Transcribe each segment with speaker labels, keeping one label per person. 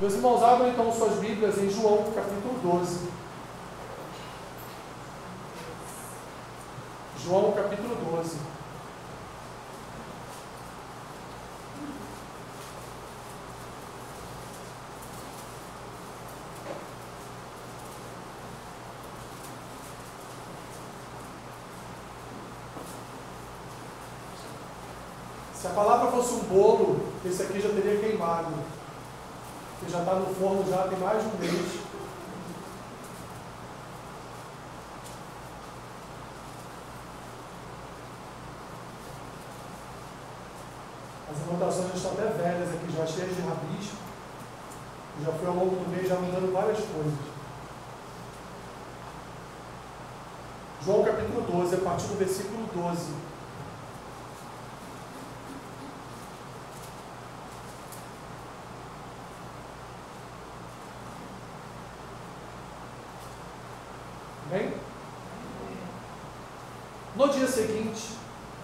Speaker 1: Meus irmãos, abram então suas Bíblias em João, capítulo 12. João, capítulo 12. Se a palavra fosse um bolo, esse aqui já teria queimado. Que já está no forno já tem mais de um mês. As anotações já estão até velhas aqui, já cheias de rabisco. Já foi ao longo do mês já mudando várias coisas. João capítulo 12, a partir do versículo 12. Bem? No dia seguinte,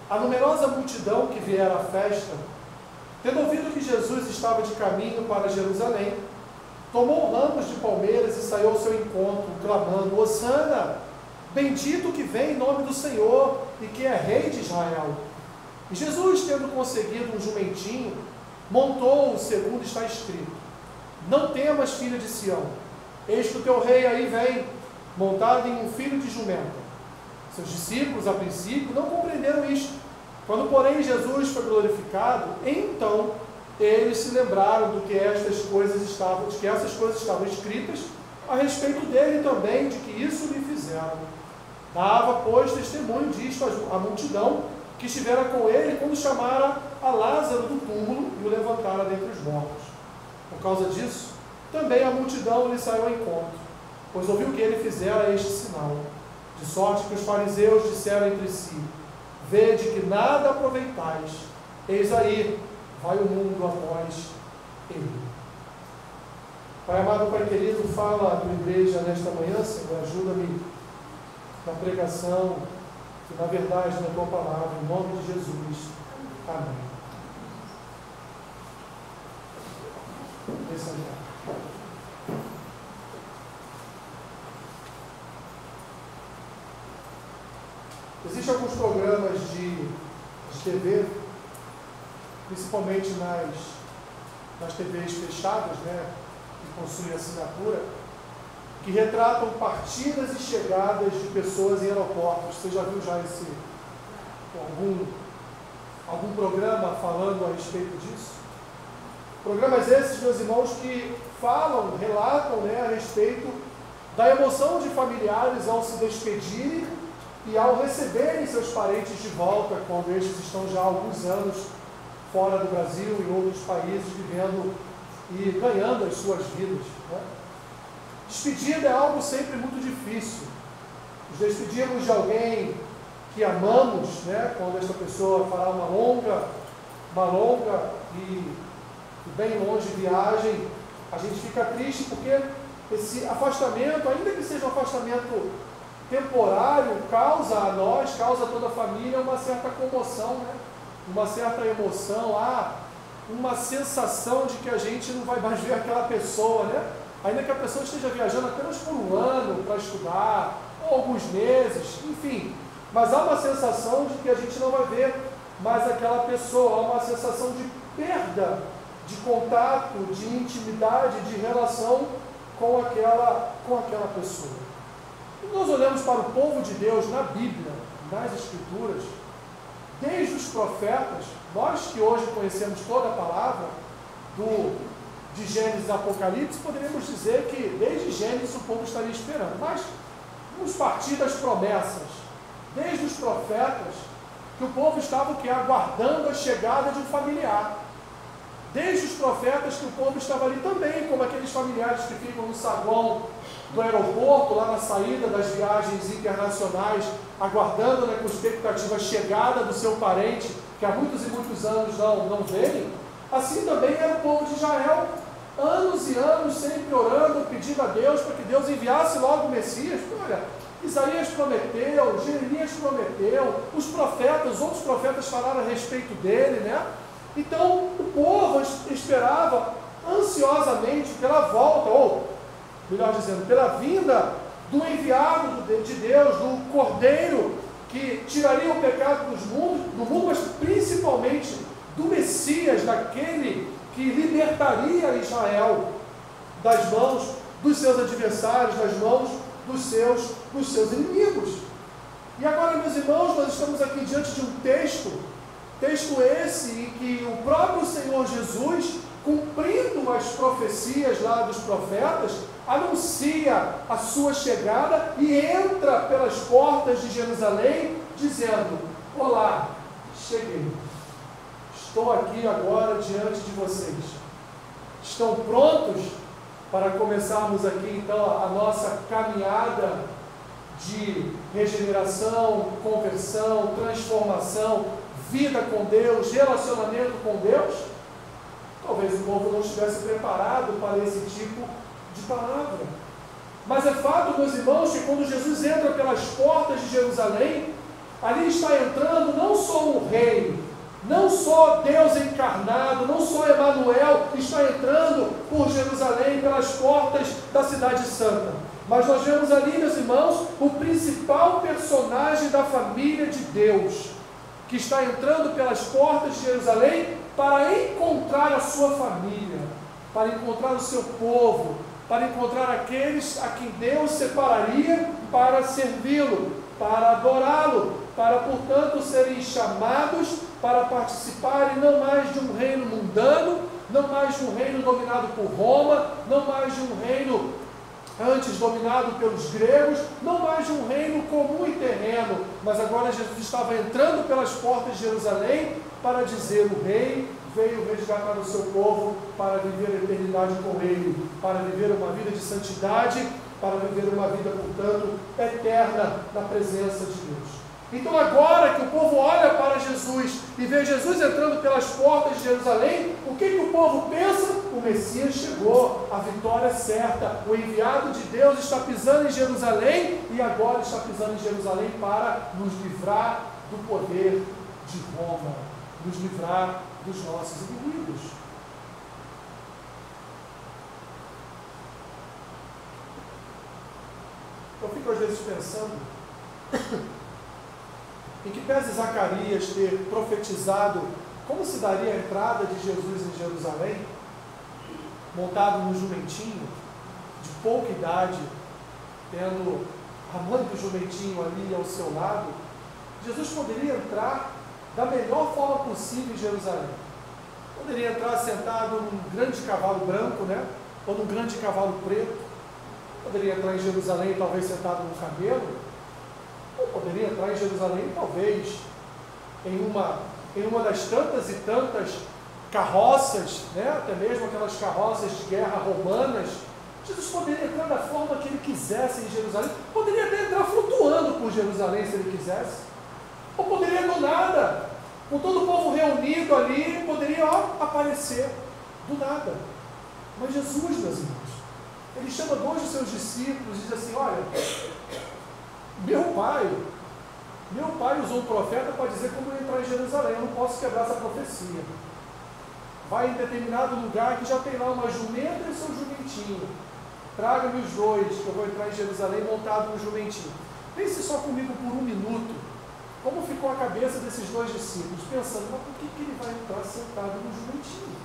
Speaker 1: a numerosa multidão que viera à festa, tendo ouvido que Jesus estava de caminho para Jerusalém, tomou ramos de palmeiras e saiu ao seu encontro, clamando: Hosana, bendito que vem em nome do Senhor e que é rei de Israel. E Jesus, tendo conseguido um jumentinho, montou-o segundo está escrito: Não temas, filha de Sião, eis que o teu rei aí vem, montado em um filho de jumenta. Seus discípulos, a princípio, não compreenderam isto. Quando, porém, Jesus foi glorificado, então eles se lembraram de que essas coisas estavam escritas a respeito dele também, de que isso lhe fizeram. Dava, pois, testemunho disto à multidão que estivera com ele quando chamara a Lázaro do túmulo e o levantara dentre os mortos. Por causa disso, também a multidão lhe saiu ao encontro, pois ouviu que ele fizera este sinal, de sorte que os fariseus disseram entre si: Vede que nada aproveitais, eis aí, vai o mundo após ele. Pai amado, Pai querido, fala à tua igreja nesta manhã, Senhor, ajuda-me na pregação e na verdade da tua palavra, em nome de Jesus. Amém. Esse é Existem alguns programas de TV, principalmente nas TVs fechadas, né, que possuem assinatura, que retratam partidas e chegadas de pessoas em aeroportos. Você já viu algum programa falando a respeito disso? Programas esses, meus irmãos, que relatam, né, a respeito da emoção de familiares ao se despedirem e ao receberem seus parentes de volta, quando estes estão já há alguns anos fora do Brasil e em outros países, vivendo e ganhando as suas vidas, né? Despedida é algo sempre muito difícil. Nos despedirmos de alguém que amamos, né? Quando esta pessoa fará uma longa e bem longe viagem, a gente fica triste porque esse afastamento, ainda que seja um afastamento temporário, causa a nós, causa a toda a família uma certa comoção, né? Uma certa emoção, uma sensação de que a gente não vai mais ver aquela pessoa, né? Ainda que a pessoa esteja viajando apenas por um ano para estudar, ou alguns meses, enfim, mas há uma sensação de que a gente não vai ver mais aquela pessoa, há uma sensação de perda de contato, de intimidade, de relação com aquela pessoa. E nós olhamos para o povo de Deus na Bíblia, nas Escrituras, desde os profetas, nós que hoje conhecemos toda a palavra, de Gênesis e Apocalipse, poderíamos dizer que desde Gênesis o povo estaria esperando. Mas vamos partir das promessas, desde os profetas, que o povo estava aguardando a chegada de um familiar. Desde os profetas que o povo estava ali também, como aqueles familiares que ficam no saguão do aeroporto, lá na saída das viagens internacionais, aguardando, né, com expectativa a chegada do seu parente, que há muitos e muitos anos não veem. Assim também era o povo de Israel, anos e anos sempre orando, pedindo a Deus para que Deus enviasse logo o Messias. Olha, Isaías prometeu, Jeremias prometeu, os outros profetas falaram a respeito dele, né? Então o povo esperava ansiosamente pela volta, ou, melhor dizendo, pela vinda do enviado de Deus, do Cordeiro, que tiraria o pecado do mundo, mas principalmente do Messias, daquele que libertaria Israel das mãos dos seus adversários, das mãos dos seus inimigos. E agora, meus irmãos, nós estamos aqui diante de um texto esse em que o próprio Senhor Jesus, cumprindo as profecias lá dos profetas, anuncia a sua chegada e entra pelas portas de Jerusalém, dizendo: olá, cheguei, estou aqui agora diante de vocês. Estão prontos para começarmos aqui então a nossa caminhada de regeneração, conversão, transformação, vida com Deus, relacionamento com Deus? Talvez o povo não estivesse preparado para esse tipo de palavra. Mas é fato, meus irmãos, que quando Jesus entra pelas portas de Jerusalém, ali está entrando não só um rei, não só Deus encarnado, não só Emanuel está entrando por Jerusalém pelas portas da cidade santa, mas nós vemos ali, meus irmãos, o principal personagem da família de Deus, que está entrando pelas portas de Jerusalém para encontrar a sua família, para encontrar o seu povo, para encontrar aqueles a quem Deus separaria para servi-lo, para adorá-lo, para, portanto, serem chamados para participarem não mais de um reino mundano, não mais de um reino dominado por Roma, não mais de um reino antes dominado pelos gregos, não mais de um reino comum e terreno, mas agora Jesus estava entrando pelas portas de Jerusalém para dizer: o rei veio resgatar o seu povo para viver a eternidade com ele, para viver uma vida de santidade, para viver uma vida, portanto, eterna na presença de Deus. Então agora que o povo olha para Jesus e vê Jesus entrando pelas portas de Jerusalém, o que o povo pensa? O Messias chegou, a vitória é certa, o enviado de Deus está pisando em Jerusalém e agora está pisando em Jerusalém para nos livrar do poder de Roma, nos livrar dos nossos inimigos. Eu fico às vezes pensando em que pese Zacarias ter profetizado como se daria a entrada de Jesus em Jerusalém, montado num jumentinho, de pouca idade, tendo a mãe do jumentinho ali ao seu lado, Jesus poderia entrar da melhor forma possível em Jerusalém. Poderia entrar sentado num grande cavalo branco, né? Ou num grande cavalo preto. Poderia entrar em Jerusalém talvez sentado num camelo. Ou poderia entrar em Jerusalém talvez em uma das tantas e tantas carroças, né? Até mesmo aquelas carroças de guerra romanas. Jesus poderia entrar da forma que ele quisesse em Jerusalém. Poderia até entrar flutuando por Jerusalém se ele quisesse. Ou poderia do nada, com todo o povo reunido ali, poderia aparecer do nada. Mas Jesus, meus irmãos, ele chama dois dos seus discípulos e diz assim: olha, meu pai usou o profeta para dizer como eu entrar em Jerusalém, eu não posso quebrar essa profecia. Vai em determinado lugar que já tem lá uma jumenta e seu jumentinho. Traga-me os dois, que eu vou entrar em Jerusalém montado no jumentinho. Pense só comigo por um minuto, como ficou a cabeça desses dois discípulos, pensando: mas por que ele vai entrar sentado no jumentinho?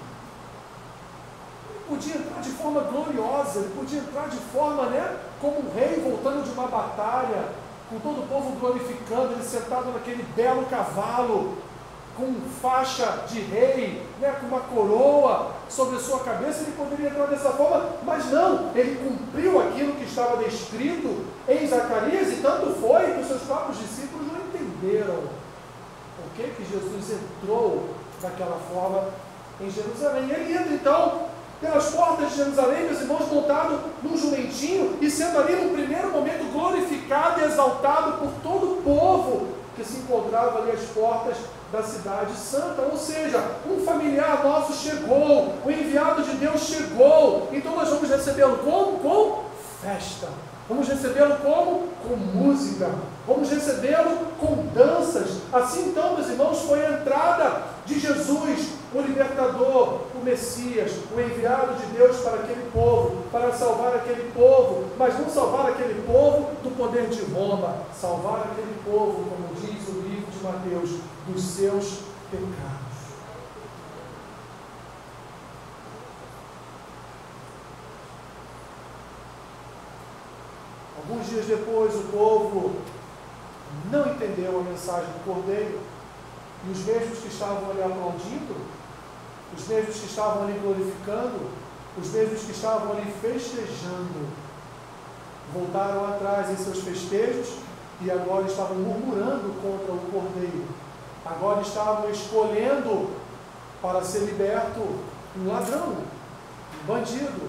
Speaker 1: Ele podia entrar de forma gloriosa, ele podia entrar de forma, né, como um rei voltando de uma batalha, com todo o povo glorificando, ele sentado naquele belo cavalo, com faixa de rei, né, com uma coroa sobre a sua cabeça. Ele poderia entrar dessa forma, mas não, ele cumpriu aquilo que estava descrito em Zacarias, e tanto foi que os seus próprios discípulos não entenderam por que Jesus entrou daquela forma em Jerusalém. Ele entra então pelas portas de Jerusalém, meus irmãos, montado num jumentinho, e sendo ali no primeiro momento glorificado e exaltado por todo o povo que se encontrava ali às portas da cidade santa. Ou seja, um familiar nosso chegou, o enviado de Deus chegou, então nós vamos recebê-lo como? Com festa. Vamos recebê-lo como? Com música. Vamos recebê-lo com danças. Assim então, meus irmãos, foi a entrada de Jesus o libertador, o Messias, o enviado de Deus para aquele povo, para salvar aquele povo, mas não salvar aquele povo do poder de Roma, salvar aquele povo, como diz o livro de Mateus, dos seus pecados. Alguns dias depois, o povo não entendeu a mensagem do Cordeiro, e os mesmos que estavam ali aplaudindo, os mesmos que estavam ali glorificando, os mesmos que estavam ali festejando, voltaram atrás em seus festejos e agora estavam murmurando contra o Cordeiro. Agora estavam escolhendo para ser liberto um ladrão, um bandido,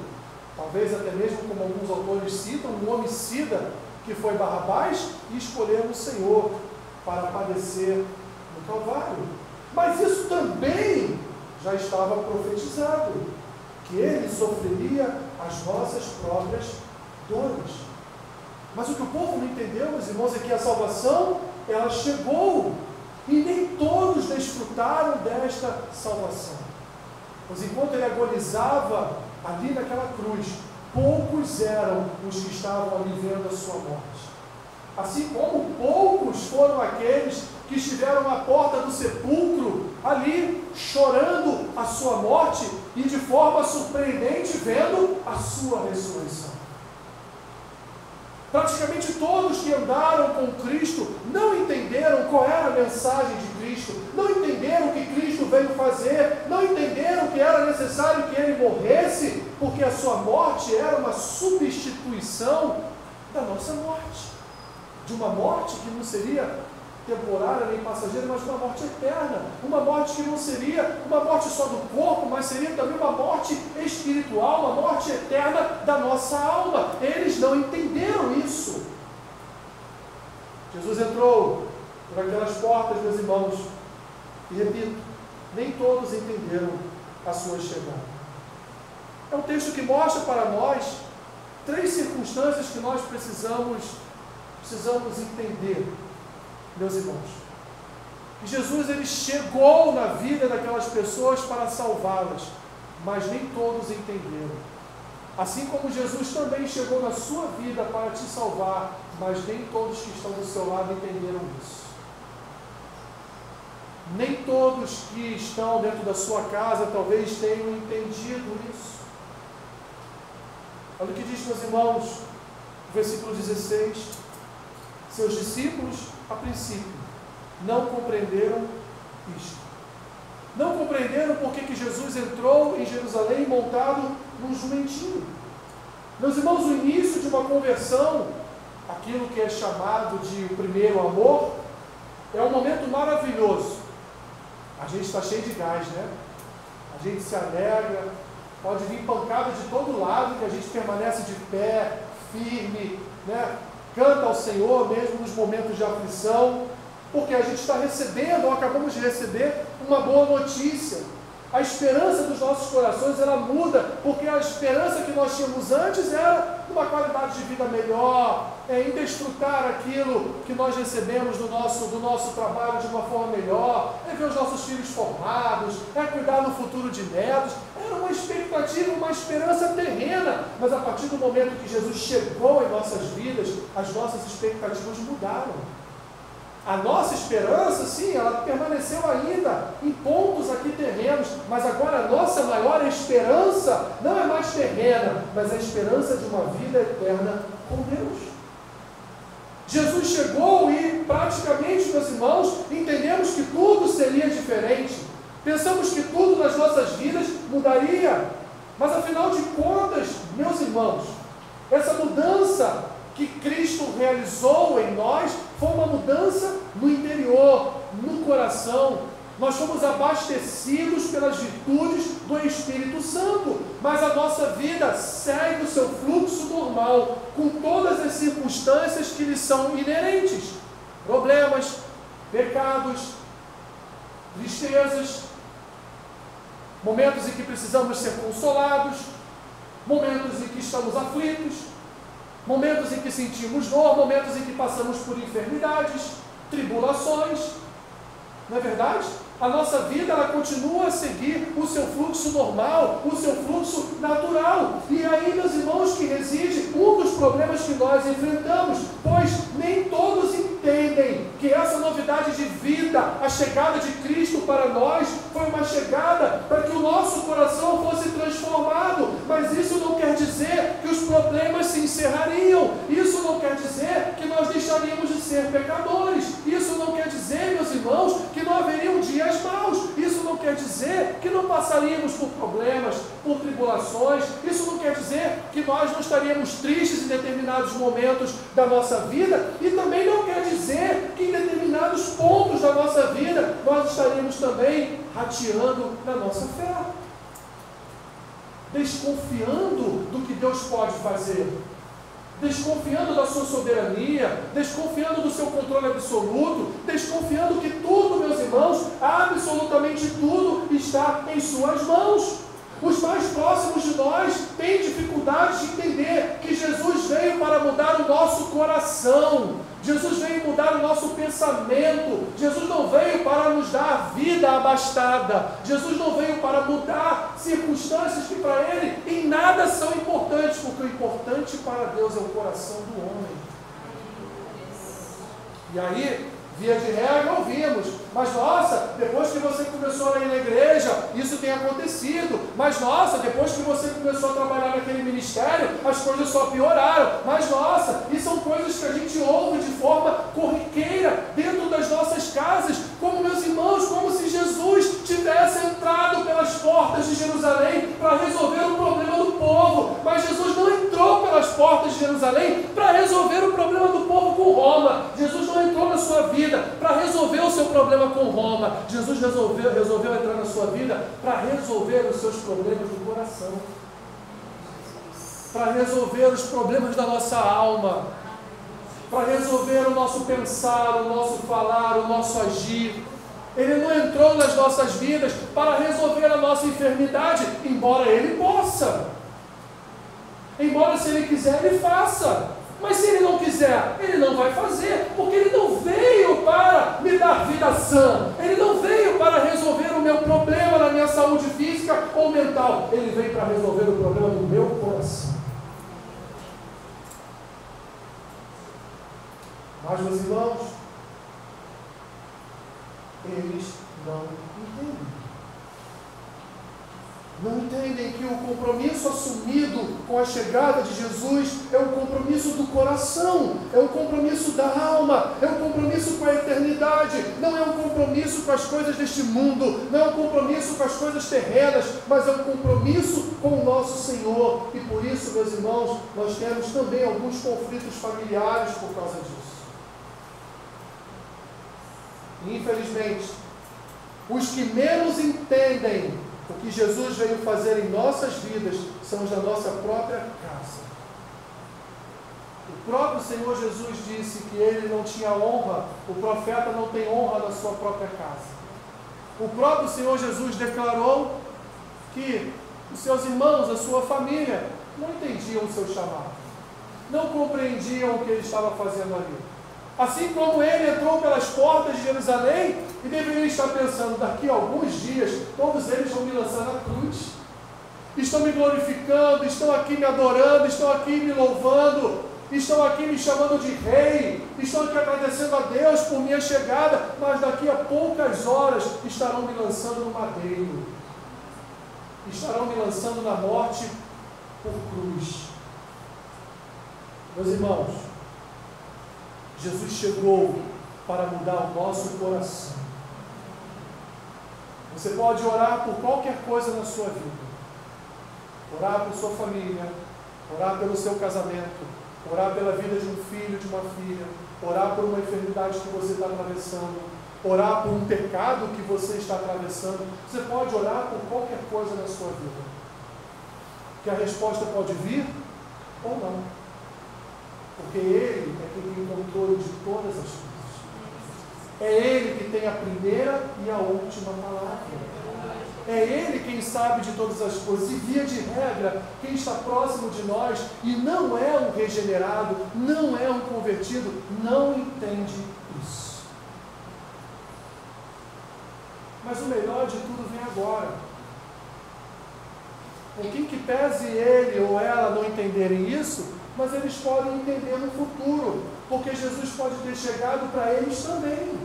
Speaker 1: talvez até mesmo, como alguns autores citam, um homicida, que foi Barrabás, e escolheram o Senhor para padecer no Calvário. Mas isso também já estava profetizado, que ele sofreria as nossas próprias dores. Mas o que o povo não entendeu, meus irmãos, é que a salvação, ela chegou, e nem todos desfrutaram desta salvação. Pois enquanto ele agonizava ali naquela cruz, poucos eram os que estavam ali vendo a sua morte. Assim como poucos foram aqueles que estiveram à porta do sepulcro, ali chorando a sua morte e de forma surpreendente vendo a sua ressurreição. Praticamente todos que andaram com Cristo não entenderam qual era a mensagem de Cristo, não entenderam o que Cristo veio fazer, não entenderam que era necessário que ele morresse, porque a sua morte era uma substituição da nossa morte. De uma morte que não seria temporária nem passageira, mas uma morte eterna. Uma morte que não seria uma morte só do corpo, mas seria também uma morte espiritual, uma morte eterna da nossa alma. Eles não entenderam isso. Jesus entrou por aquelas portas, meus irmãos, e repito, nem todos entenderam a sua chegada. É um texto que mostra para nós 3 circunstâncias que nós precisamos entender, meus irmãos. Que Jesus, ele chegou na vida daquelas pessoas para salvá-las, mas nem todos entenderam. Assim como Jesus também chegou na sua vida para te salvar, mas nem todos que estão do seu lado entenderam isso. Nem todos que estão dentro da sua casa talvez tenham entendido isso. Olha o que diz, meus irmãos, no versículo 16. Seus discípulos, a princípio, não compreenderam isto. Não compreenderam por que Jesus entrou em Jerusalém montado num jumentinho. Meus irmãos, o início de uma conversão, aquilo que é chamado de o primeiro amor, é um momento maravilhoso. A gente está cheio de gás, né? A gente se alegra, pode vir pancada de todo lado, que a gente permanece de pé, firme, né? Canta ao Senhor mesmo nos momentos de aflição, porque a gente está recebendo, ou acabamos de receber, uma boa notícia. A esperança dos nossos corações, ela muda, porque a esperança que nós tínhamos antes era uma qualidade de vida melhor, em desfrutar aquilo que nós recebemos do nosso trabalho de uma forma melhor, é ver os nossos filhos formados, é cuidar no futuro de netos. Era uma expectativa, uma esperança terrena, mas a partir do momento que Jesus chegou em nossas vidas, as nossas expectativas mudaram. A nossa esperança, sim, ela permaneceu ainda em pontos aqui terrenos, mas agora a nossa maior esperança não é mais terrena, mas a esperança de uma vida eterna com Deus. Jesus chegou e praticamente, meus irmãos, entendemos que tudo seria diferente. Pensamos que tudo nas nossas vidas mudaria, mas afinal de contas, meus irmãos, essa mudança que Cristo realizou em nós foi uma mudança no interior, no coração. Nós fomos abastecidos pelas virtudes do Espírito Santo, mas a nossa vida segue o seu fluxo normal, com todas as circunstâncias que lhe são inerentes: problemas, pecados, tristezas, momentos em que precisamos ser consolados, momentos em que estamos aflitos, momentos em que sentimos dor, momentos em que passamos por enfermidades, tribulações. Não é verdade? A nossa vida, ela continua a seguir o seu fluxo normal, o seu fluxo natural. E aí, meus irmãos, que reside um dos problemas que nós enfrentamos, pois nem todos entendem que essa novidade de vida, a chegada de Cristo para nós, foi uma chegada para que o nosso coração fosse transformado. Mas isso não quer dizer que os problemas se encerrariam. Isso não quer dizer que nós deixaríamos de ser pecadores. Isso não quer dizer, meus irmãos, que não haveriam dias maus. Isso não quer dizer que não passaríamos por problemas, por tribulações. Isso não quer dizer que nós não estaríamos tristes em determinados momentos da nossa vida, e também não quer dizer que em determinados pontos da nossa vida nós estaríamos também rateando na nossa fé, desconfiando do que Deus pode fazer, desconfiando da sua soberania, desconfiando do seu controle absoluto, desconfiando que tudo, meus irmãos, absolutamente tudo está em suas mãos. Os mais próximos de nós têm dificuldade de entender que Jesus veio para mudar o nosso coração. Jesus veio mudar o nosso pensamento. Jesus não veio para nos dar vida abastada. Jesus não veio para mudar circunstâncias que para Ele em nada são importantes, porque o importante para Deus é o coração do homem. E aí, via de regra, ouvimos: mas nossa, depois que você começou a ir na igreja, isso tem acontecido. Mas nossa, depois que você começou a trabalhar naquele ministério, as coisas só pioraram. Mas nossa, e são coisas que a gente ouve de forma corriqueira dentro das nossas casas, como, meus irmãos, como se Jesus tivesse entrado pelas portas de Jerusalém para resolver o problema do povo. Mas Jesus não entrou pelas portas de Jerusalém para resolver o problema do povo com Roma. Jesus não entrou na sua vida para resolver o seu problema com Roma. Jesus resolveu entrar na sua vida para resolver os seus problemas do coração, para resolver os problemas da nossa alma, para resolver o nosso pensar, o nosso falar, o nosso agir. Ele não entrou nas nossas vidas para resolver a nossa enfermidade, embora Ele possa, embora, se Ele quiser, Ele faça. Mas se Ele não quiser, Ele não vai fazer, porque Ele não veio para me dar vida sã. Ele não veio para resolver o meu problema na minha saúde física ou mental. Ele veio para resolver o problema do meu coração. Mas, meus irmãos, eles não entendem. Não entendem que o compromisso assumido com a chegada de Jesus é um compromisso do coração, é um compromisso da alma, é um compromisso com a eternidade, não é um compromisso com as coisas deste mundo, não é um compromisso com as coisas terrenas, mas é um compromisso com o nosso Senhor. E por isso, meus irmãos, nós temos também alguns conflitos familiares por causa disso. E, infelizmente, os que menos entendem o que Jesus veio fazer em nossas vidas são os da nossa própria casa. O próprio Senhor Jesus disse que Ele não tinha honra, o profeta não tem honra na sua própria casa. O próprio Senhor Jesus declarou que os seus irmãos, a sua família, não entendiam o seu chamado, não compreendiam o que Ele estava fazendo ali. Assim como Ele entrou pelas portas de Jerusalém e deveria estar pensando: daqui a alguns dias, todos eles vão me lançar na cruz, estão me glorificando, estão aqui me adorando, estão aqui me louvando, estão aqui me chamando de rei, estão aqui agradecendo a Deus por minha chegada, mas daqui a poucas horas estarão me lançando no madeiro, estarão me lançando na morte por cruz. Meus irmãos, Jesus chegou para mudar o nosso coração. Você pode orar por qualquer coisa na sua vida. Orar por sua família, orar pelo seu casamento, orar pela vida de um filho, de uma filha, orar por uma enfermidade que você está atravessando, orar por um pecado que você está atravessando. Você pode orar por qualquer coisa na sua vida, que a resposta pode vir ou não. Porque Ele é quem tem o controle de todas as coisas. É Ele que tem a primeira e a última palavra. É Ele quem sabe de todas as coisas. E via de regra, quem está próximo de nós e não é um regenerado, não é um convertido, não entende isso. Mas o melhor de tudo vem agora. Em que pese ele ou ela não entenderem isso, mas eles podem entender no futuro, porque Jesus pode ter chegado para eles também.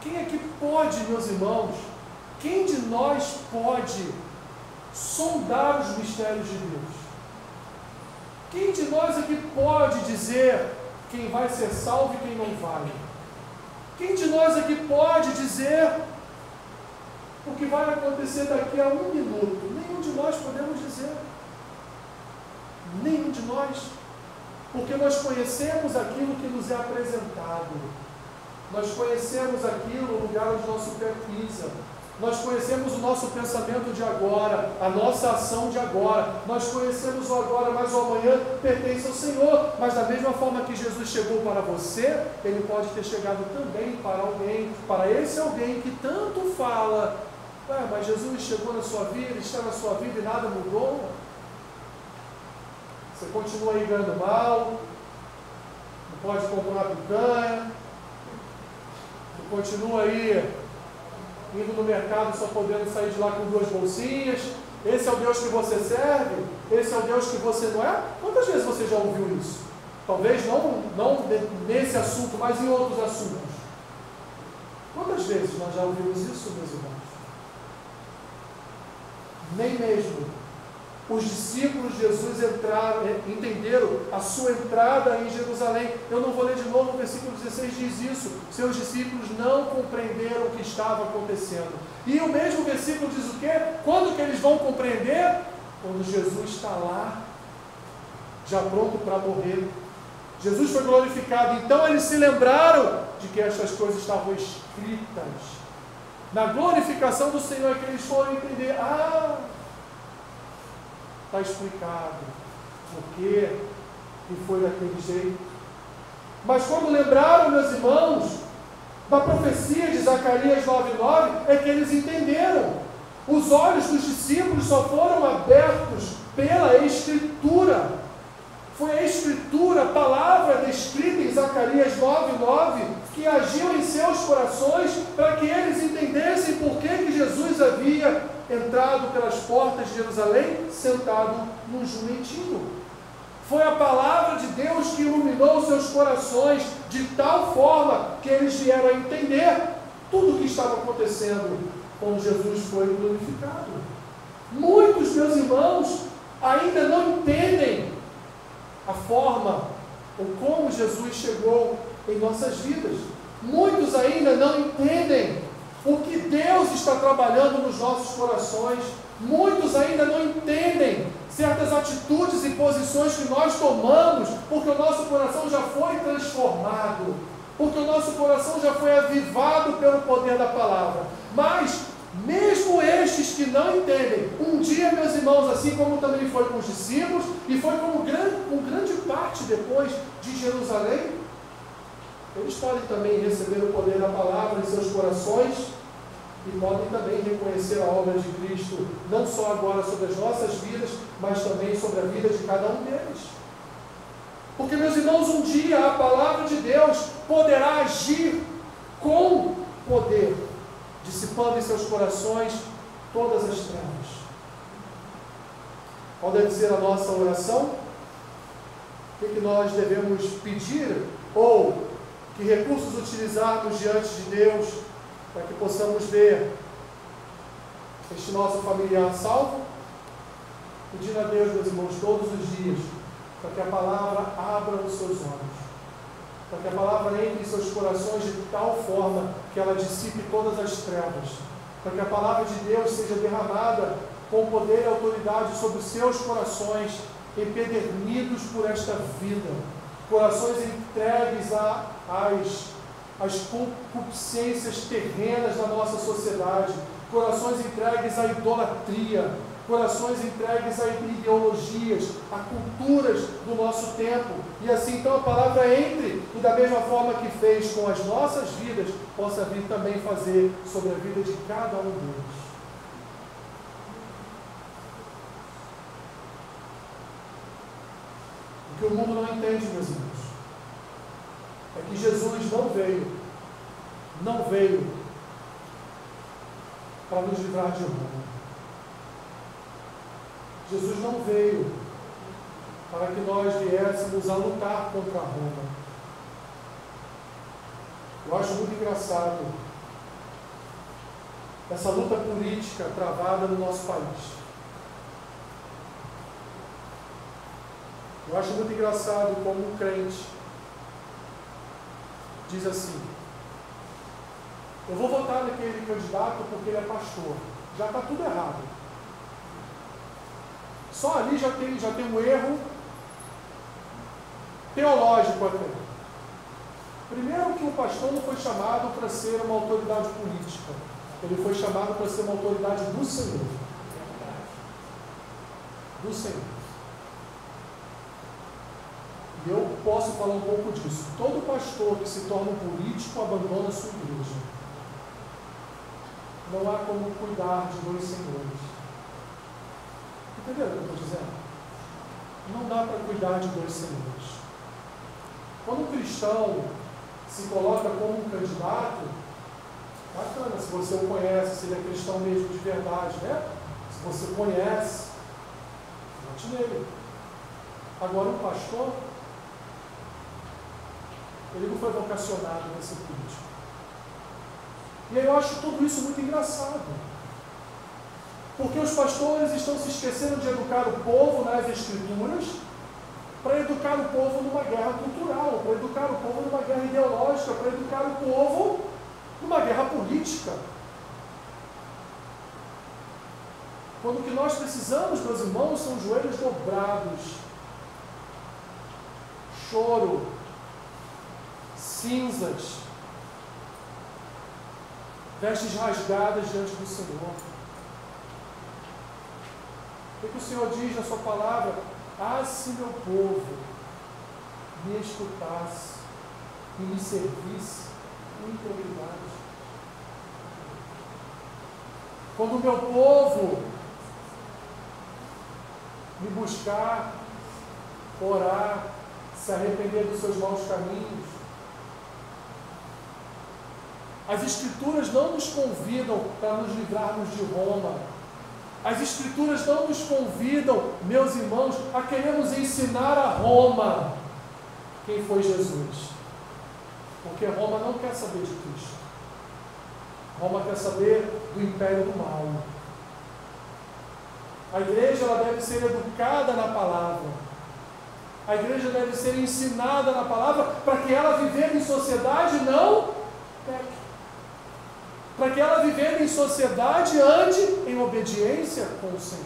Speaker 1: Quem é que pode, meus irmãos, quem de nós pode sondar os mistérios de Deus? Quem de nós é que pode dizer quem vai ser salvo e quem não vai? Quem de nós é que pode dizer o que vai acontecer daqui a 1 minuto? Nenhum de nós podemos dizer. Nenhum de nós. Porque nós conhecemos aquilo que nos é apresentado. Nós conhecemos aquilo, o lugar onde nosso pé pisa. Nós conhecemos o nosso pensamento de agora, a nossa ação de agora. Nós conhecemos o agora, mas o amanhã pertence ao Senhor. Mas da mesma forma que Jesus chegou para você, Ele pode ter chegado também para alguém, para esse alguém que tanto fala: mas Jesus chegou na sua vida, está na sua vida e nada mudou. Você continua aí ganhando mal, não pode comprar picanha, você continua aí indo no mercado só podendo sair de lá com 2 bolsinhas. Esse é o Deus que você serve? Esse é o Deus que você não é? Quantas vezes você já ouviu isso? Talvez não nesse assunto, mas em outros assuntos. Quantas vezes nós já ouvimos isso, meus irmãos? Nem mesmo os discípulos de Jesus entenderam a sua entrada em Jerusalém. Eu não vou ler de novo, o versículo 16 diz isso. Seus discípulos não compreenderam o que estava acontecendo. E o mesmo versículo diz o quê? Quando que eles vão compreender? Quando Jesus está lá, já pronto para morrer. Jesus foi glorificado. Então eles se lembraram de que estas coisas estavam escritas. Na glorificação do Senhor é que eles foram entender: está explicado por que foi daquele jeito. Mas quando lembraram, meus irmãos, da profecia de Zacarias 9:9, é que eles entenderam. Os olhos dos discípulos só foram abertos pela Escritura. Foi a Escritura, a palavra descrita em Zacarias 9:9, que agiu em seus corações para que eles entendessem por que Jesus havia entrado pelas portas de Jerusalém sentado num jumentinho. Foi a palavra de Deus que iluminou seus corações de tal forma que eles vieram a entender tudo o que estava acontecendo quando Jesus foi glorificado. Muitos, meus irmãos, ainda não entendem a forma ou como Jesus chegou em nossas vidas. Muitos ainda não entendem o que Deus está trabalhando nos nossos corações. Muitos ainda não entendem certas atitudes e posições que nós tomamos, porque o nosso coração já foi transformado, porque o nosso coração já foi avivado pelo poder da palavra. Mas, mesmo estes que não entendem, um dia, meus irmãos, assim como também foi com os discípulos, e foi com grande parte depois de Jerusalém, eles podem também receber o poder da palavra em seus corações e podem também reconhecer a obra de Cristo, não só agora sobre as nossas vidas, mas também sobre a vida de cada um deles. Porque, meus irmãos, um dia a palavra de Deus poderá agir com poder, dissipando em seus corações todas as trevas. Qual deve ser a nossa oração? O que nós devemos pedir? Ou que recursos utilizarmos diante de Deus para que possamos ver este nosso familiar salvo? Pedindo a Deus, meus irmãos, todos os dias, para que a palavra abra os seus olhos, para que a palavra entre em seus corações de tal forma que ela dissipe todas as trevas, para que a palavra de Deus seja derramada com poder e autoridade sobre os seus corações, empedernidos por esta vida, corações entregues às concupiscências terrenas da nossa sociedade, corações entregues à idolatria, corações entregues a ideologias, a culturas do nosso tempo, e assim então a palavra entre, e da mesma forma que fez com as nossas vidas, possa vir também fazer sobre a vida de cada um deles. O que o mundo não entende, meus irmãos, é que Jesus não veio não veio para nos livrar de Roma. Jesus não veio para que nós viéssemos a lutar contra Roma. Eu acho muito engraçado essa luta política travada no nosso país. Eu acho muito engraçado como um crente diz assim: eu vou votar naquele candidato porque ele é pastor. Já está tudo errado. Só ali já tem um erro teológico até. Primeiro que o pastor não foi chamado para ser uma autoridade política. Ele foi chamado para ser uma autoridade do Senhor. Do Senhor. E eu posso falar um pouco disso. Todo pastor que se torna um político abandona a sua igreja. Não há como cuidar de dois senhores. Entenderam o que eu estou dizendo? Não dá para cuidar de dois senhores. Quando um cristão se coloca como um candidato, bacana, se você o conhece, se ele é cristão mesmo de verdade, né? Se você conhece, vote nele. Agora, um pastor, ele não foi vocacionado a ser político. E aí eu acho tudo isso muito engraçado. Porque os pastores estão se esquecendo de educar o povo nas Escrituras, para educar o povo numa guerra cultural, para educar o povo numa guerra ideológica, para educar o povo numa guerra política. Quando o que nós precisamos, meus irmãos, são joelhos dobrados, choro, cinzas, vestes rasgadas diante do Senhor. O que o Senhor diz na sua palavra? Ah, se meu povo me escutasse e me servisse com integridade. Quando o meu povo me buscar, orar, se arrepender dos seus maus caminhos, as Escrituras não nos convidam para nos livrarmos de Roma. As Escrituras não nos convidam, meus irmãos, a queremos ensinar a Roma quem foi Jesus. Porque Roma não quer saber de Cristo. Roma quer saber do império do mal. A igreja ela deve ser educada na palavra. A igreja deve ser ensinada na palavra para que ela vivendo em sociedade não peque. Para que ela vivendo em sociedade ande em obediência com o Senhor.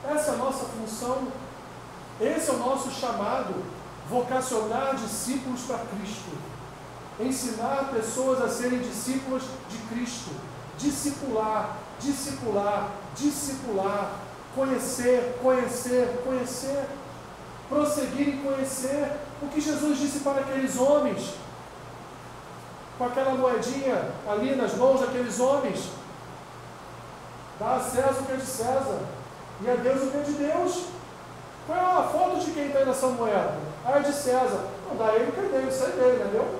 Speaker 1: Essa é a nossa função, esse é o nosso chamado, vocacionar discípulos para Cristo, ensinar pessoas a serem discípulos de Cristo, discipular, discipular, discipular, conhecer, conhecer, conhecer, prosseguir em conhecer o que Jesus disse para aqueles homens, com aquela moedinha ali nas mãos daqueles homens: dá a César o que é de César e a Deus o que é de Deus. Qual é a foto de quem está aí nessa moeda? Ah, é de César. Não, dá ele o que é dele, isso é dele, entendeu?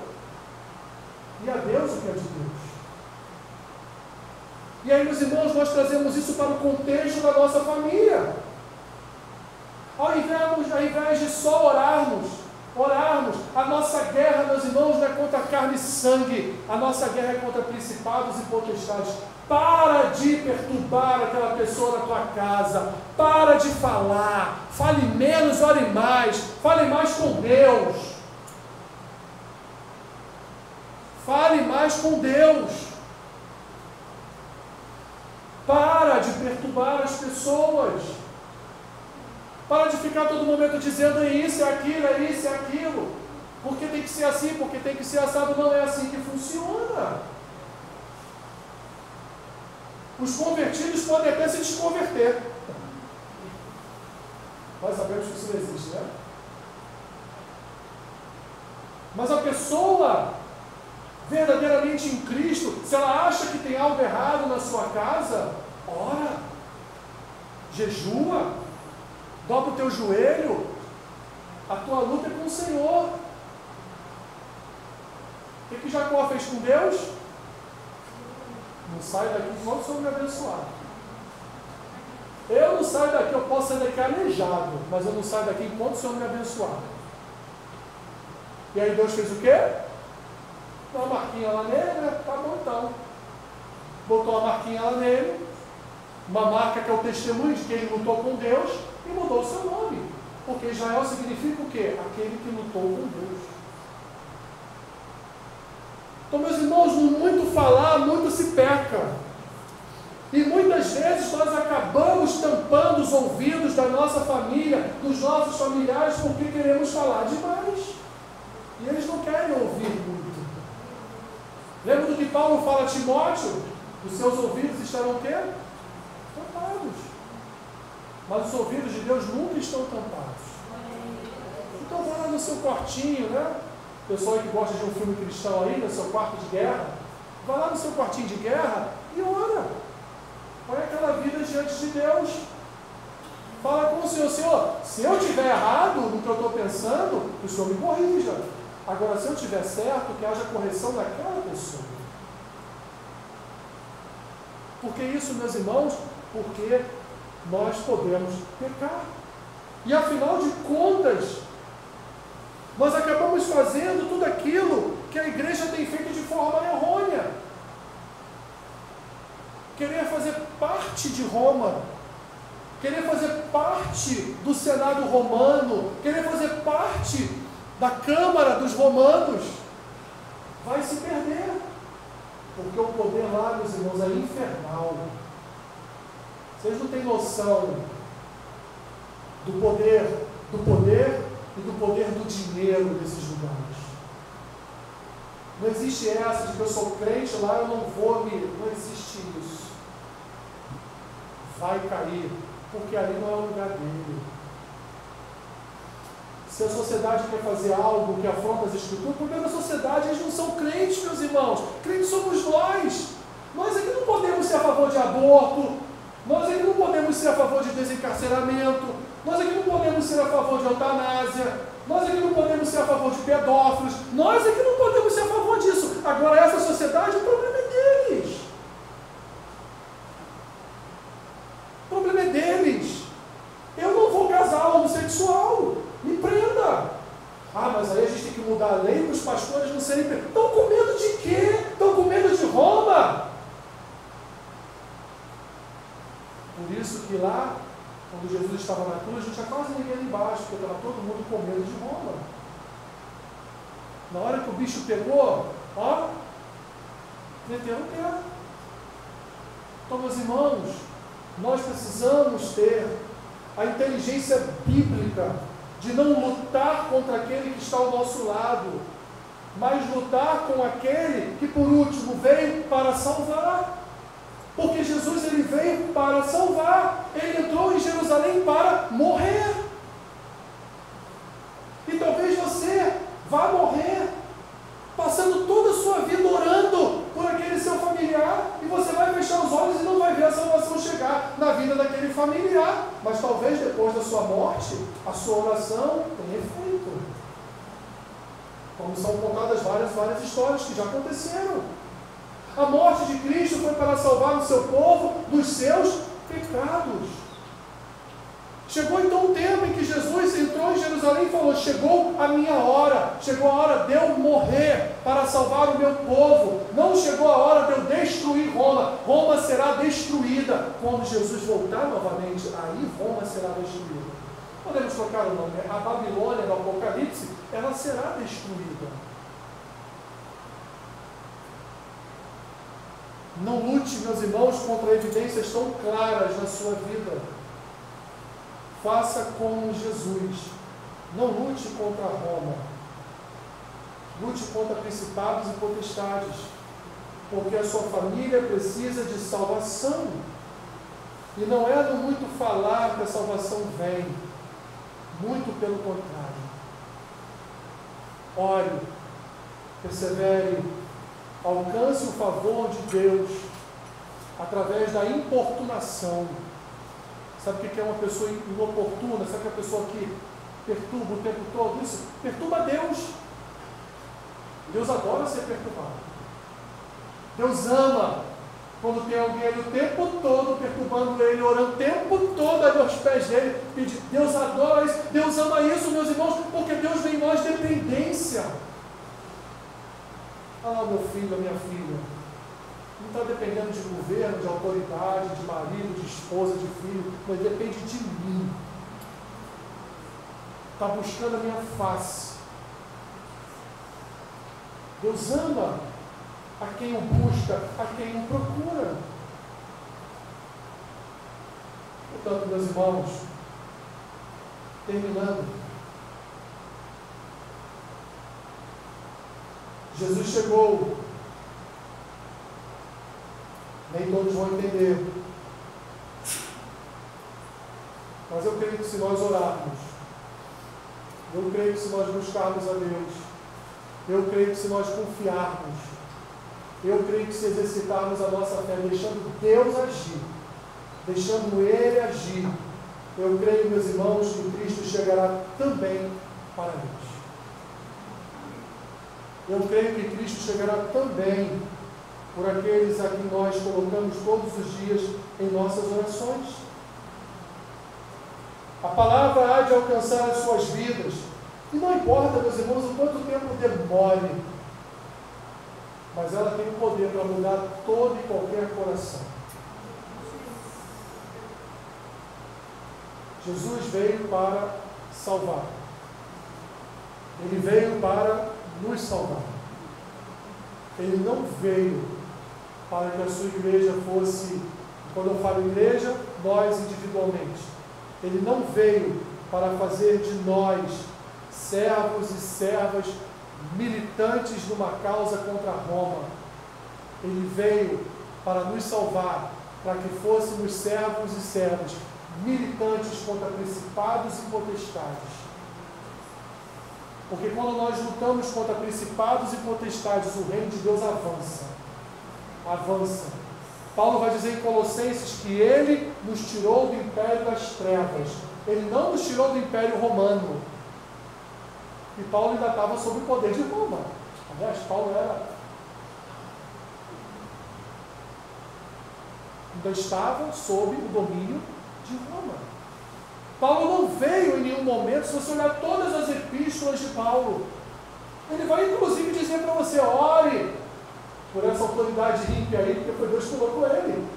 Speaker 1: E a Deus o que é de Deus. E aí, meus irmãos, nós trazemos isso para o contexto da nossa família. Ao invés de só orarmos, a nossa guerra, meus irmãos, não é contra carne e sangue, a nossa guerra é contra principados e potestades. Para de perturbar aquela pessoa na tua casa, para de falar, fale menos, ore mais, fale mais com Deus, fale mais com Deus, para de perturbar as pessoas. Para de ficar todo momento dizendo é isso, é aquilo, é isso, é aquilo. Porque tem que ser assim, porque tem que ser assado. Não é assim que funciona. Os convertidos podem até se desconverter. Nós sabemos que isso não existe, né? Mas a pessoa verdadeiramente em Cristo, se ela acha que tem algo errado na sua casa, ora, jejua, dobra o teu joelho, a tua luta é com o Senhor. O que Jacó fez com Deus? Não sai daqui enquanto o Senhor me abençoar. Eu não saio daqui, eu posso sair daqui aleijado, mas eu não saio daqui enquanto o Senhor me abençoar. E aí Deus fez o quê? Deu uma marquinha lá nele, né? Tá bom então. Botou uma marquinha lá nele, uma marca que é o testemunho de que ele lutou com Deus, e mudou o seu nome. Porque Israel significa o quê? Aquele que lutou com Deus. Então, meus irmãos, no muito falar, muito se peca. E muitas vezes nós acabamos tampando os ouvidos da nossa família, dos nossos familiares, porque queremos falar demais. E eles não querem ouvir muito. Lembra do que Paulo fala a Timóteo? Os seus ouvidos estarão o quê? Tampados. Mas os ouvidos de Deus nunca estão tampados. Então vai lá no seu quartinho, né? O pessoal que gosta de um filme cristão aí, no seu quarto de guerra, vai lá no seu quartinho de guerra e ora. Põe aquela vida diante de Deus. Fala com o Senhor: Senhor, se eu estiver errado no que eu estou pensando, o Senhor me corrija. Agora, se eu estiver certo, que haja correção daquela pessoa. Por que isso, meus irmãos? Porque nós podemos pecar. E afinal de contas, nós acabamos fazendo tudo aquilo que a igreja tem feito de forma errônea. Querer fazer parte de Roma, querer fazer parte do Senado romano, querer fazer parte da Câmara dos romanos, vai se perder. Porque o poder lá, meus irmãos, é infernal. Vocês não têm noção do poder e do poder do dinheiro desses lugares. Não existe essa de que eu sou crente lá, eu não vou me... Não existe isso. Vai cair, porque ali não é o lugar dele. Se a sociedade quer fazer algo que afronta as escrituras, o problema da sociedade, eles não são crentes, meus irmãos. Crentes somos nós. Nós aqui não podemos ser a favor de aborto, nós aqui não podemos ser a favor de desencarceramento, nós aqui não podemos ser a favor de eutanásia, nós aqui não podemos ser a favor de pedófilos, nós aqui não podemos ser a favor disso. Agora, essa sociedade, o problema é deles. O problema é deles. Eu não vou casar homossexual. Me prenda. Ah, mas aí a gente tem que mudar a lei para os pastores não serem presos. Estão com medo de quê? Estão com medo de Roma? Por isso que lá, quando Jesus estava na cruz, não tinha quase ninguém ali embaixo, porque estava todo mundo com medo de Roma. Na hora que o bicho pegou, ó, meteram o pé. Então, meus irmãos, nós precisamos ter a inteligência bíblica de não lutar contra aquele que está ao nosso lado, mas lutar com aquele que, por último, veio para salvar. Porque Jesus, ele veio para salvar. Ele entrou em Jerusalém para morrer. E talvez você vá morrer passando toda a sua vida orando por aquele seu familiar, e você vai fechar os olhos e não vai ver a salvação chegar na vida daquele familiar. Mas talvez depois da sua morte, a sua oração tenha efeito. Como são contadas várias histórias que já aconteceram. A morte de Cristo foi para salvar o seu povo dos seus pecados. Chegou então o tempo em que Jesus entrou em Jerusalém e falou: chegou a minha hora, chegou a hora de eu morrer para salvar o meu povo. Não chegou a hora de eu destruir Roma. Roma será destruída quando Jesus voltar novamente. Aí Roma será destruída. Podemos trocar o nome. A Babilônia no Apocalipse, ela será destruída. Não lute, meus irmãos, contra evidências tão claras na sua vida. Faça como Jesus. Não lute contra Roma. Lute contra principados e potestades. Porque a sua família precisa de salvação. E não é no muito falar que a salvação vem. Muito pelo contrário. Ore, persevere, alcance o favor de Deus através da importunação. Sabe o que é uma pessoa inoportuna? Sabe que é a pessoa que perturba o tempo todo? Isso perturba Deus. Deus adora ser perturbado. Deus ama quando tem alguém ali o tempo todo perturbando ele, orando o tempo todo ali aos pés dele, pedindo. Deus adora isso, Deus ama isso, meus irmãos, porque Deus vê em nós dependência. Ah, meu filho, a minha filha, não está dependendo de governo, de autoridade, de marido, de esposa, de filho, mas depende de mim. Está buscando a minha face. Deus ama a quem o busca, a quem o procura. Portanto, meus irmãos, terminando, Jesus chegou. Nem todos vão entender. Mas eu creio que se nós orarmos, eu creio que se nós buscarmos a Deus, eu creio que se nós confiarmos, eu creio que se exercitarmos a nossa fé, deixando Deus agir, deixando Ele agir, eu creio, meus irmãos, que Cristo chegará também para nós. Eu creio que Cristo chegará também por aqueles a quem nós colocamos todos os dias em nossas orações. A palavra há de alcançar as suas vidas. E não importa, meus irmãos, o quanto tempo demore, mas ela tem o poder para mudar todo e qualquer coração. Jesus veio para salvar. Ele veio para nos salvar. Ele não veio para que a sua igreja fosse, quando eu falo igreja, nós individualmente. Ele não veio para fazer de nós servos e servas militantes numa causa contra Roma. Ele veio para nos salvar, para que fôssemos servos e servas militantes contra principados e potestades. Porque quando nós lutamos contra principados e potestades, o reino de Deus avança. Avança. Paulo vai dizer em Colossenses que Ele nos tirou do império das trevas. Ele não nos tirou do império romano. E Paulo ainda estava sob o poder de Roma. Aliás, Paulo ainda estava sob o domínio de Roma. Paulo não veio em nenhum momento, se você olhar todas as epístolas de Paulo, ele vai inclusive dizer para você, ore por essa autoridade ímpia aí, porque foi Deus que colocou ele.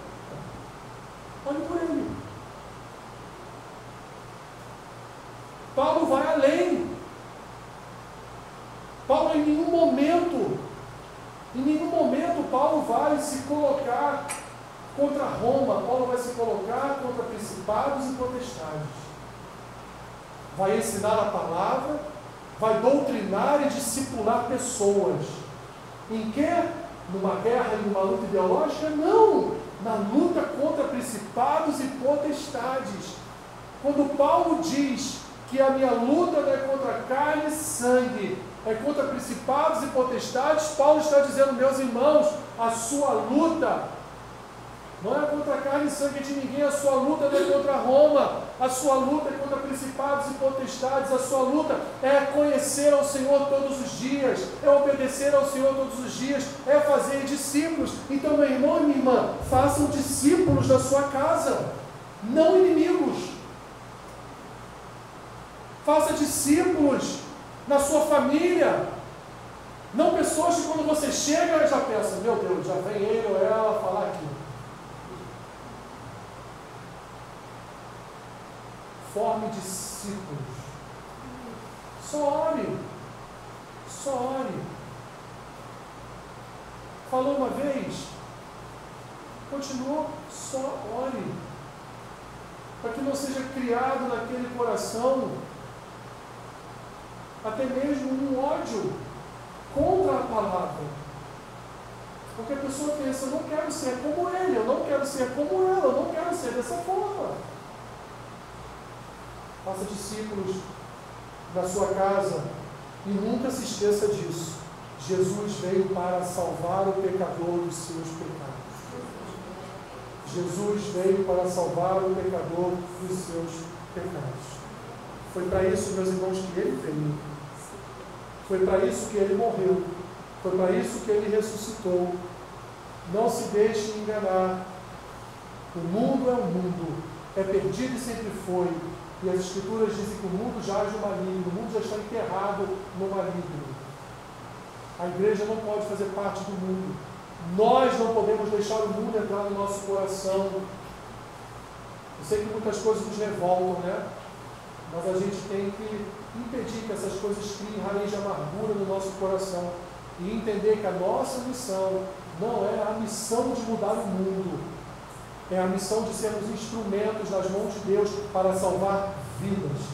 Speaker 1: Ore por ele. Paulo vai além. Paulo em nenhum momento Paulo vai se colocar contra Roma, Paulo vai se colocar contra principados e potestades. Vai ensinar a palavra, vai doutrinar e discipular pessoas. Em que? Numa guerra e numa luta ideológica? Não! Na luta contra principados e potestades. Quando Paulo diz que a minha luta não é contra carne e sangue, é contra principados e potestades, Paulo está dizendo, meus irmãos, a sua luta não é contra carne e sangue de ninguém, a sua luta não é contra Roma, a sua luta é contra principados e potestades, a sua luta é conhecer ao Senhor todos os dias, é obedecer ao Senhor todos os dias, é fazer discípulos. Então, meu irmão e minha irmã, façam discípulos da sua casa, não inimigos. Faça discípulos na sua família, não pessoas que quando você chega já pensa, meu Deus, já vem ele ou ela falar aquilo. Forme discípulos. Só ore. Só ore. Falou uma vez, continuou, só ore. Para que não seja criado naquele coração até mesmo um ódio contra a palavra. Porque a pessoa pensa, eu não quero ser como ele, eu não quero ser como ela, eu não quero ser dessa forma. Faça discípulos da sua casa e nunca se esqueça disso. Jesus veio para salvar o pecador dos seus pecados. Jesus veio para salvar o pecador dos seus pecados. Foi para isso, meus irmãos, que ele veio. Foi para isso que ele morreu. Foi para isso que ele ressuscitou. Não se deixe enganar. O mundo é um mundo, é perdido e sempre foi. E as Escrituras dizem que o mundo jaz no maligno, o mundo já está enterrado no maligno. A igreja não pode fazer parte do mundo. Nós não podemos deixar o mundo entrar no nosso coração. Eu sei que muitas coisas nos revoltam, né? Mas a gente tem que impedir que essas coisas criem raiz de amargura no nosso coração. E entender que a nossa missão não é a missão de mudar o mundo. É a missão de sermos instrumentos nas mãos de Deus para salvar vidas.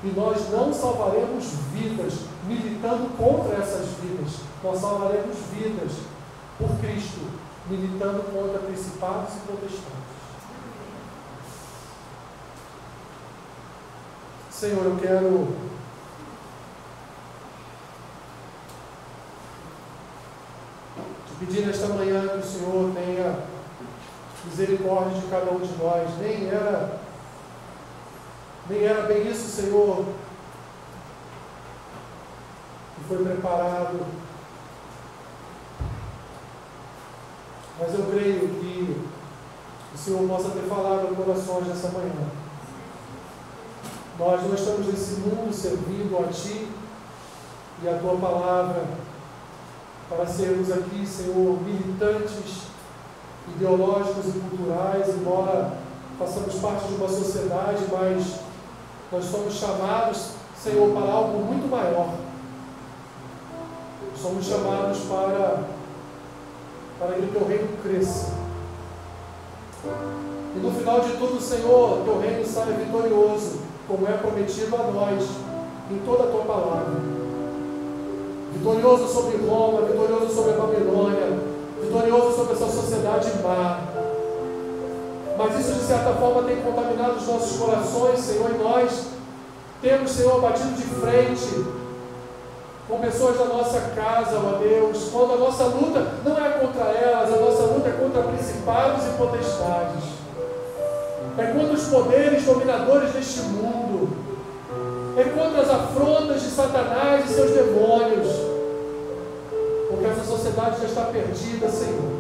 Speaker 1: E nós não salvaremos vidas militando contra essas vidas. Nós salvaremos vidas por Cristo, militando contra principados e potestades. Senhor, eu quero te pedir nesta manhã que o Senhor tenha misericórdia de cada um de nós. Nem era bem isso, Senhor, que foi preparado. Mas eu creio que o Senhor possa ter falado aos corações nessa manhã. Nós não estamos nesse mundo servindo a Ti e a Tua palavra para sermos aqui, Senhor, militantes ideológicos e culturais, embora façamos parte de uma sociedade, mas nós somos chamados, Senhor, para algo muito maior. Somos chamados para que o Teu reino cresça. E no final de tudo, Senhor, Teu reino saia vitorioso, como é prometido a nós, em toda a Tua palavra. Vitorioso sobre Roma, vitorioso sobre a Babilônia, vitorioso sobre essa sociedade má. Mas isso, de certa forma, tem contaminado os nossos corações, Senhor, e nós temos, Senhor, batido de frente com pessoas da nossa casa, ó Deus, quando a nossa luta não é contra elas, a nossa luta é contra principados e potestades. É contra os poderes dominadores deste mundo. É contra as afrontas de Satanás e seus demônios. Porque essa sociedade já está perdida, Senhor.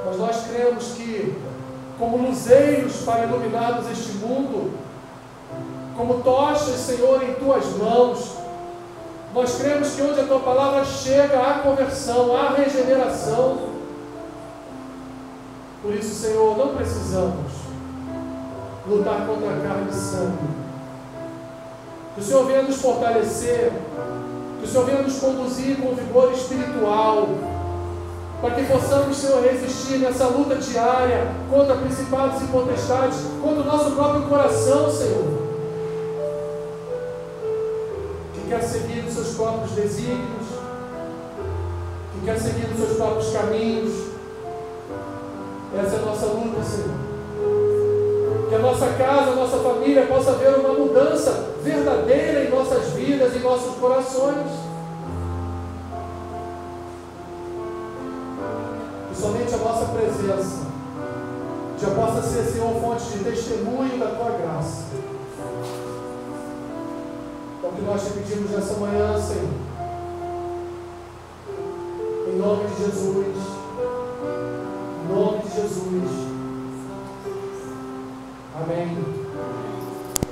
Speaker 1: Mas nós cremos que, como luzeiros para iluminarmos este mundo, como tochas, Senhor, em Tuas mãos, nós cremos que onde a Tua palavra chega, há conversão, há regeneração. Por isso, Senhor, não precisamos lutar contra a carne e sangue. Que o Senhor venha nos fortalecer, que o Senhor venha nos conduzir com vigor espiritual, para que possamos, Senhor, resistir nessa luta diária contra principados e potestades, contra o nosso próprio coração, Senhor, que quer seguir os seus próprios desígnios, que quer seguir os seus próprios caminhos. Essa é a nossa luta, Senhor. Que a nossa casa, a nossa família possa ver uma mudança verdadeira em nossas vidas, em nossos corações. Que somente a nossa presença já possa ser, Senhor, fonte de testemunho da Tua graça. Então, o que nós te pedimos nessa manhã, Senhor, em nome de Jesus. Em nome de Jesus. Amém.